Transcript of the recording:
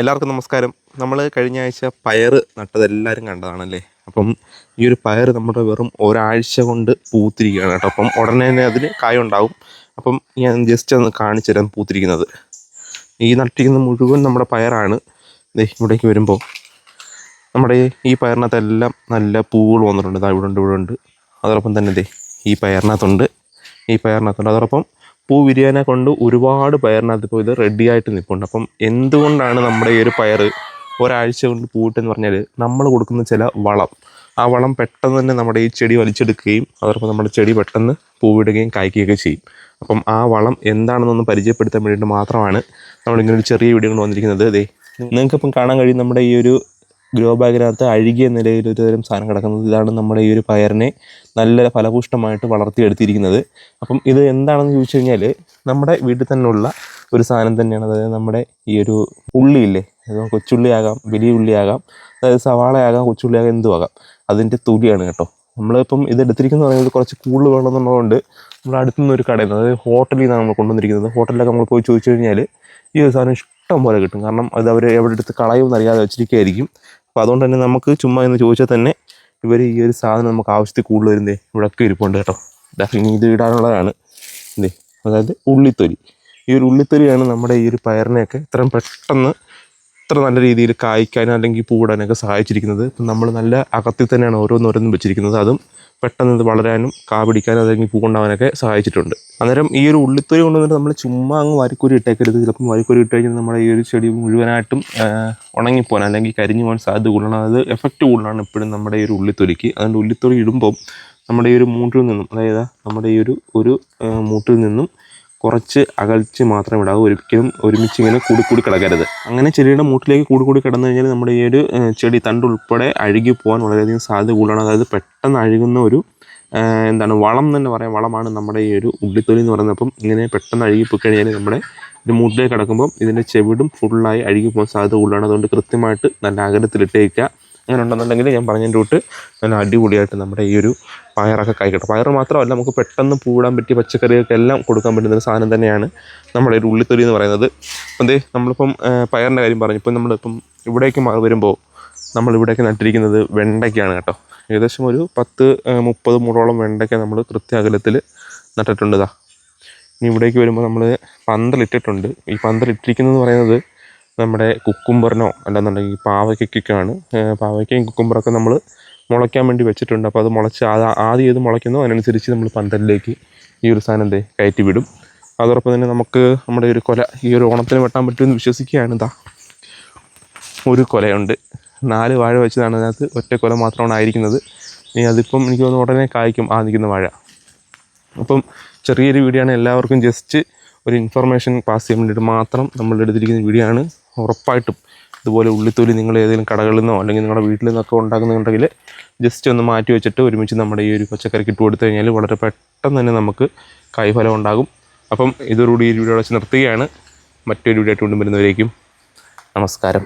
എല്ലാവർക്കും നമസ്കാരം. നമ്മൾ കഴിഞ്ഞ ആഴ്ച പയർ നട്ടതെല്ലാവരും കണ്ടതാണല്ലേ. അപ്പം ഈ ഒരു പയർ നമ്മുടെ വെറും ഒരാഴ്ച കൊണ്ട് പൂത്തിരിക്കുകയാണ് കേട്ടോ. അപ്പം ഉടനെ തന്നെ അതിന് കായുണ്ടാവും. അപ്പം ഞാൻ ജസ്റ്റ് ഒന്ന് കാണിച്ചു തരാം പൂത്തിരിക്കുന്നത്. ഈ നട്ടിരിക്കുന്ന മുഴുവൻ നമ്മുടെ പയറാണ്. ഇവിടേക്ക് വരുമ്പോൾ നമ്മുടെ ഈ പയറിനകത്തെല്ലാം നല്ല പൂവുകൾ വന്നിട്ടുണ്ട്. ഇവിടെ ഉണ്ട്. അതോടൊപ്പം തന്നെ ഈ പയറിനകത്തുണ്ട്. അതോടൊപ്പം പൂ വിരിയാനെ കൊണ്ട് ഒരുപാട് പയറിനകത്ത് ഇപ്പോൾ ഇത് റെഡിയായിട്ട് നിൽപ്പുണ്ട്. അപ്പം എന്തുകൊണ്ടാണ് നമ്മുടെ ഈ ഒരു പയർ ഒരാഴ്ച കൊണ്ട് പൂട്ടെന്ന് പറഞ്ഞാൽ നമ്മൾ കൊടുക്കുന്ന ചില വളം, ആ വളം പെട്ടെന്ന് തന്നെ നമ്മുടെ ഈ ചെടി വലിച്ചെടുക്കുകയും അതോടൊപ്പം നമ്മുടെ ചെടി പെട്ടെന്ന് പൂവിടുകയും കായ്ക്കുകയൊക്കെ ചെയ്യും. അപ്പം ആ വളം എന്താണെന്നൊന്ന് പരിചയപ്പെടുത്താൻ വേണ്ടിയിട്ട് മാത്രമാണ് നമ്മളിങ്ങനെ ഒരു ചെറിയ വീഡിയോ കൊണ്ട് വന്നിരിക്കുന്നത്. നിങ്ങൾക്കിപ്പം കാണാൻ കഴിയും നമ്മുടെ ഈ ഒരു ഗ്രോ ബാഗിനകത്ത് അഴുകിയ നിലയിൽ ഒരു തരം സാധനം കിടക്കുന്നത്. ഇതാണ് നമ്മുടെ ഈ ഒരു പയറിനെ നല്ല ഫലപുഷ്ടമായിട്ട് വളർത്തിയെടുത്തിരിക്കുന്നത്. അപ്പം ഇത് എന്താണെന്ന് ചോദിച്ചു കഴിഞ്ഞാൽ നമ്മുടെ വീട്ടിൽ തന്നെയുള്ള ഒരു സാധനം തന്നെയാണ്. അതായത് നമ്മുടെ ഈ ഒരു ഉള്ളിയില്ലേ, കൊച്ചുള്ളിയാകാം, വലിയ ഉള്ളിയാകാം, അതായത് സവാളയാകാം, കൊച്ചുള്ളിയാകാം, എന്തുമാകാം, അതിൻ്റെ തൊലിയാണ് കേട്ടോ. നമ്മളിപ്പം ഇത് എടുത്തിരിക്കുന്നത് പറയുന്നത് കുറച്ച് കൂടുതൽ വേണമെന്നുള്ളതുകൊണ്ട് നമ്മുടെ അടുത്തുനിന്ന് ഒരു കടയിൽ നിന്ന്, അതായത് ഹോട്ടലിൽ നിന്നാണ് നമ്മൾ കൊണ്ടുവന്നിരിക്കുന്നത്. ഹോട്ടലിലൊക്കെ നമ്മൾ പോയി ചോദിച്ചു കഴിഞ്ഞാൽ ഈ ഒരു സാധനം ഇഷ്ടം പോലെ കിട്ടും. കാരണം അത് അവർ എവിടെ എടുത്ത് കളയുമെന്ന് അറിയാതെ വെച്ചിരിക്കുകയായിരിക്കും. അപ്പോൾ അതുകൊണ്ട് തന്നെ നമുക്ക് ചുമ്മാ എന്ന് ചോദിച്ചാൽ തന്നെ ഇവർ ഈ ഒരു സാധനം നമുക്ക് ആവശ്യത്തിൽ കൂടുതൽ വരുന്നേ ഇവിടെയൊക്കെ ഇരിപ്പുണ്ട് കേട്ടോ. ഇനി ഇത് ഇടാനുള്ളതാണ്. അതായത് ഉള്ളിത്തൊലി. ഈ ഒരു ഉള്ളിത്തൊലിയാണ് നമ്മുടെ ഈ ഒരു പയറിനെയൊക്കെ ഇത്ര നല്ല രീതിയിൽ കായ്ക്കാനും അല്ലെങ്കിൽ പൂവിടാനൊക്കെ സഹായിച്ചിരിക്കുന്നത്. ഇപ്പം നമ്മൾ നല്ല അകത്തിൽ തന്നെയാണ് ഓരോന്നോരോന്നും വെച്ചിരിക്കുന്നത്. അതും പെട്ടെന്ന് ഇത് വളരാനും കാ പിടിക്കാനും അല്ലെങ്കിൽ പൂവുണ്ടാവാനൊക്കെ സഹായിച്ചിട്ടുണ്ട്. അന്നേരം ഈ ഒരു ഉള്ളിത്തൊലി കൊണ്ടുവന്നിട്ട് നമ്മൾ ചുമ്മാ അങ്ങ് വാരിക്കോരി ഇട്ടേക്കരുത്. ചിലപ്പം വാരിക്കോരി ഇട്ട് കഴിഞ്ഞാൽ നമ്മുടെ ഈ ഒരു ചെടി മുഴുവനായിട്ടും ഉണങ്ങിപ്പോകാൻ അല്ലെങ്കിൽ കരിഞ്ഞു പോകാൻ സാധ്യത കൂടുതലാണ്. അത് എഫക്റ്റ് കൂടുതലാണ് എപ്പോഴും നമ്മുടെ ഈ ഒരു ഉള്ളിത്തൊലിക്ക്. അതുകൊണ്ട് ഉള്ളിത്തൊലി ഇടുമ്പം നമ്മുടെ ഈ ഒരു മൂട്ടിൽ നിന്നും, അതായത് നമ്മുടെ ഈ ഒരു മൂട്ടിൽ നിന്നും കുറച്ച് അകൽച്ച് മാത്രം ഇടാവൂ. ഒരിക്കലും ഒരുമിച്ച് ഇങ്ങനെ കൂടി കിടക്കരുത്. അങ്ങനെ ചെടിയുടെ മൂട്ടിലേക്ക് കൂടി കിടന്നു കഴിഞ്ഞാൽ നമ്മുടെ ഈ ഒരു ചെടി തണ്ട് ഉൾപ്പെടെ അഴുകി പോകാൻ വളരെയധികം സാധ്യത കൂടുതലാണ്. അതായത് പെട്ടെന്ന് അഴുകുന്ന ഒരു വളം തന്നെ പറയാം, വളമാണ് നമ്മുടെ ഈ ഒരു ഉള്ളിത്തൊലി എന്ന് പറയുന്നത്. അപ്പം ഇങ്ങനെ പെട്ടെന്ന് അഴുകിപ്പോയി കഴിഞ്ഞാൽ നമ്മുടെ ഇത് മൂട്ടിലേക്ക് കിടക്കുമ്പം ഇതിൻ്റെ ചെവിടും ഫുള്ളായി അഴുകി പോകാൻ സാധ്യത കൂടുതലാണ്. അതുകൊണ്ട് കൃത്യമായിട്ട് നല്ല അകലത്തിലിട്ടേക്കുക. അങ്ങനെ ഉണ്ടെന്നുണ്ടെങ്കിൽ ഞാൻ പറഞ്ഞതിൻ്റെ തൊട്ട് നല്ല അടിപൊളിയായിട്ട് നമ്മുടെ ഈ ഒരു പയറൊക്കെ കായ്ക്കട്ടെ. പയർ മാത്രമല്ല, നമുക്ക് പെട്ടെന്ന് പൂവിടാൻ പറ്റിയ പച്ചക്കറികൾക്കെല്ലാം കൊടുക്കാൻ പറ്റുന്ന ഒരു സാധനം തന്നെയാണ് നമ്മുടെ ഒരു ഉള്ളിത്തൊലി എന്ന് പറയുന്നത്. നമ്മളിപ്പം പയറിൻ്റെ കാര്യം പറഞ്ഞു. ഇപ്പം നമ്മളിപ്പം ഇവിടേക്ക് വരുമ്പോൾ നമ്മളിവിടേക്ക് നട്ടിരിക്കുന്നത് വെണ്ടയ്ക്കാണ് കേട്ടോ. ഏകദേശം ഒരു 10-30 മൂടോളം വെണ്ടയ്ക്ക നമ്മൾ കൃത്യ അകലത്തിൽ നട്ടിട്ടുണ്ട്. ഇനി ഇവിടേക്ക് വരുമ്പോൾ നമ്മൾ പന്തലിട്ടിട്ടുണ്ട്. ഈ പന്തലിട്ടിരിക്കുന്നതെന്ന് പറയുന്നത് നമ്മുടെ കുക്കുംബറിനോ അല്ലെന്നുണ്ടെങ്കിൽ പാവയ്ക്കൊക്കെയാണ്. പാവയ്ക്കയും കുക്കുംബറൊക്കെ നമ്മൾ മുളയ്ക്കാൻ വേണ്ടി വെച്ചിട്ടുണ്ട്. അപ്പോൾ അത് മുളച്ച് ആദ്യം ഏത് മുളയ്ക്കുന്നോ അതിനനുസരിച്ച് നമ്മൾ പന്തലിലേക്ക് ഈ ഒരു സാധനം കയറ്റി വിടും. അതോടൊപ്പം തന്നെ നമുക്ക് നമ്മുടെ ഒരു കൊല ഈ ഒരു ഓണത്തിന് വെട്ടാൻ പറ്റുമെന്ന് വിശ്വസിക്കുകയാണ്. ഒരു കൊലയുണ്ട്. 4 വാഴ വെച്ചതാണ്. അതിനകത്ത് ഒറ്റ കൊല മാത്രമാണ് ആയിരിക്കുന്നത്. ഇനി അതിപ്പം എനിക്ക് തോന്നുന്നു ഉടനെ കായ്ക്കും ആ നിൽക്കുന്ന വാഴ. അപ്പം ചെറിയൊരു വീഡിയോ ആണ്, എല്ലാവർക്കും ജസ്റ്റ് ഒരു ഇൻഫർമേഷൻ പാസ് ചെയ്യാൻ വേണ്ടിയിട്ട് മാത്രം നമ്മൾ എടുത്തിരിക്കുന്ന വീഡിയോ ആണ്. ഉറപ്പായിട്ടും ഇതുപോലെ ഉള്ളിത്തൊലി നിങ്ങൾ ഏതെങ്കിലും കടകളിൽ നിന്നോ അല്ലെങ്കിൽ നിങ്ങളുടെ വീട്ടിൽ നിന്നൊക്കെ ഉണ്ടാക്കുന്നുണ്ടെങ്കിൽ ജസ്റ്റ് ഒന്ന് മാറ്റി വെച്ചിട്ട് ഒരുമിച്ച് നമ്മുടെ ഈ ഒരു പച്ചക്കറിക്ക് ഇട്ട് കൊടുത്തു കഴിഞ്ഞാൽ വളരെ പെട്ടെന്ന് തന്നെ നമുക്ക് കായ്ഫലം ഉണ്ടാകും. അപ്പം ഇതോടുകൂടി ഈ വീഡിയോ വെച്ച് നിർത്തുകയാണ്. മറ്റൊരു വീഡിയോ ആയിട്ട് കൊണ്ടുവരുന്നവരേക്കും നമസ്കാരം.